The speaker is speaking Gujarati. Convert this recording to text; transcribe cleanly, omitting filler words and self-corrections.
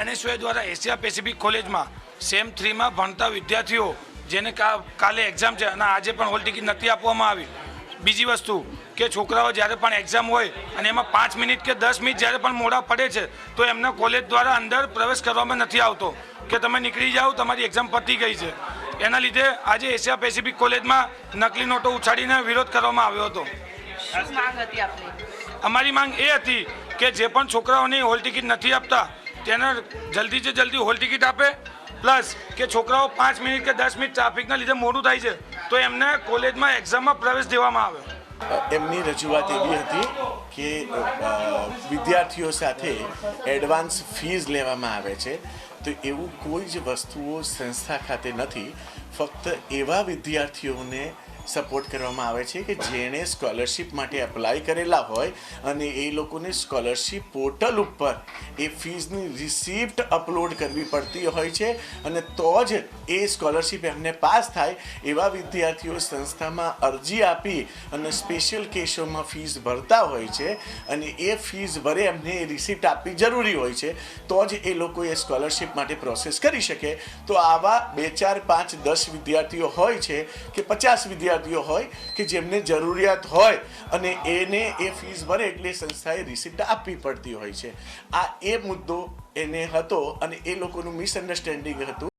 NSOA દ્વારા એશિયા પેસિફિક કોલેજમાં સેમ 3માં ભણતા વિદ્યાર્થીઓ જેને કાલે એક્ઝામ છે અને આજે પણ હોલ ટિકિટ નથી આપવામાં આવી. બીજી વસ્તુ કે છોકરાઓ જ્યારે પણ એક્ઝામ હોય અને એમાં 5 મિનિટ કે 10 મિનિટ જ્યારે પણ મોડા પડે છે તો એમને કોલેજ દ્વારા અંદર પ્રવેશ કરવામાં નથી આવતો કે તમે નીકળી જાઓ, તમારી એક્ઝામ પતી ગઈ છે. એના લીધે આજે એશિયા પેસિફિક કોલેજમાં નકલી નોટો ઉછાળીને વિરોધ કરવામાં આવ્યો હતો. અમારી માંગ એ હતી કે જે પણ છોકરાઓની હોલ ટિકિટ નથી આપતા તેને જલ્દીથી જલ્દી હોલ ટિકિટ આપે, પ્લસ કે છોકરાઓ 5 મિનિટ કે 10 મિનિટ ટ્રાફિકના લીધે મોડું થાય છે તો એમને કોલેજમાં એક્ઝામમાં પ્રવેશ દેવામાં આવે. એમની રજૂઆત એવી હતી કે વિદ્યાર્થીઓ સાથે એડવાન્સ ફીઝ લેવામાં આવે છે, તો એવું કોઈ જ વસ્તુઓ સંસ્થા ખાતે નથી. ફક્ત એવા વિદ્યાર્થીઓને સપોર્ટ કરવામાં આવે છે કે જેણે સ્કોલરશિપ માટે એપ્લાય કરેલા હોય અને એ લોકોને સ્કોલરશિપ પોર્ટલ ઉપર એ ફીઝની રિસિપ્ટ અપલોડ કરવી પડતી હોય છે અને તો જ એ સ્કોલરશિપ એમને પાસ થાય. એવા વિદ્યાર્થીઓ સંસ્થામાં અરજી આપી અને સ્પેશિયલ કેસોમાં ફીઝ ભરતા હોય છે અને એ ફીઝ ભરે એમને એ રિસિપ્ટ આપવી જરૂરી હોય છે તો જ એ લોકો એ સ્કોલરશિપ માટે પ્રોસેસ કરી શકે. તો આવા 2, 4, 5, 10 વિદ્યાર્થીઓ હોય છે કે 50 વિદ્યાર્થીઓ હોય કે જેમને જરૂરિયાત હોય અને એને એ ફીસ ભરે એટલે સંસ્થાએ રિસિપ્ટ આપવી પડતી હોય છે. આ એ મુદ્દો એને હતો અને એ લોકોનું મિસઅન્ડરસ્ટેન્ડિંગ હતું.